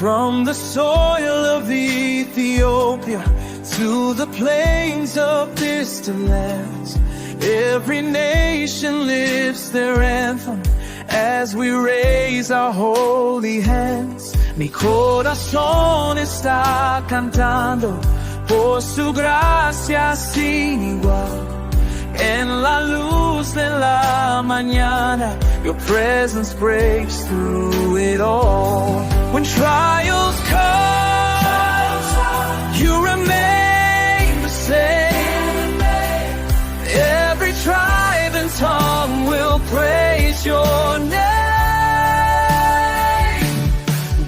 From the soil of Ethiopia to the plains of distant lands, every nation lifts their anthem as we raise our holy hands. Mi corazón está cantando por su gracia sin igual. En la luz de la mañana, your presence breaks through it all. When trials come, you remain the same. Every tribe and tongue will praise your name.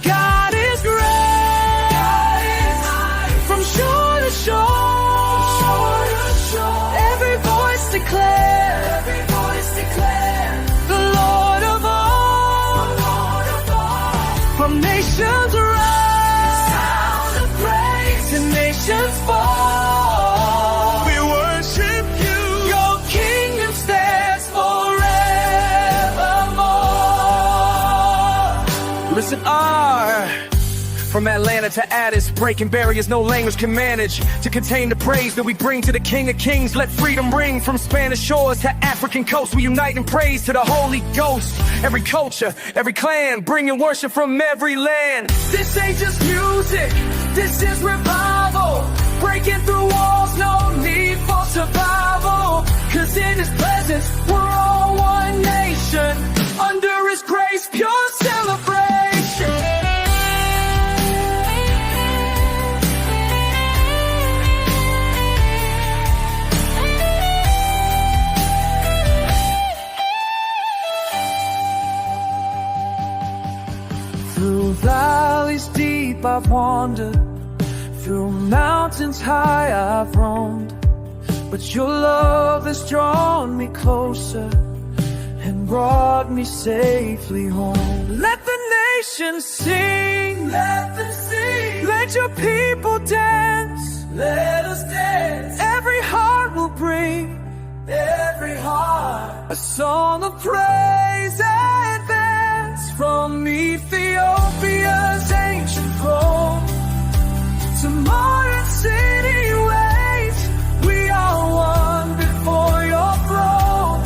God is great, from shore to shore. Every voice declare, the Lord of all. From nations rise, sound of praise, and nations fall. We worship you, your kingdom stands forevermore. Listen, from Atlanta to Addis, breaking barriers no language can manage to contain the praise that we bring to the King of Kings. Let freedom ring from Spanish shores to African coasts. We unite in praise to the Holy Ghost. Every culture, every clan, bringing worship from every land. This ain't just music, this is revival. Breaking through walls, no need for survival. Cause in His presence, we're all one nation. Under His grace, pure celebration. Through valleys deep I've wandered, through mountains high I've roamed, but your love has drawn me closer and brought me safely home. Let the nations sing, let them sing. Let your people dance, let us dance. Every heart will bring, every heart, a song of praise and dance. From Ethiopia's ancient throne to modern city ways, we are one before your throne,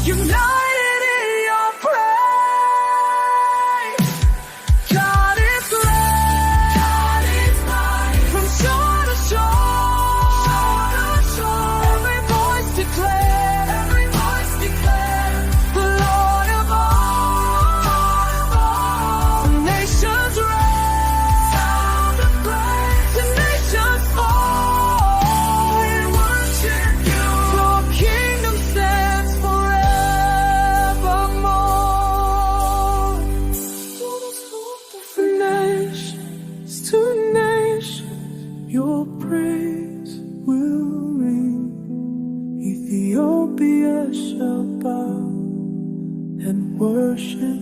united in your praise. God is great, God is mighty. From shore to shore, every voice declare, the Lord of all. The nations rise, sound of praise, the nations fall. We worship you, your kingdom stands forevermore. From nations to nations, your praise will ring. Ethiopia shall bow and worship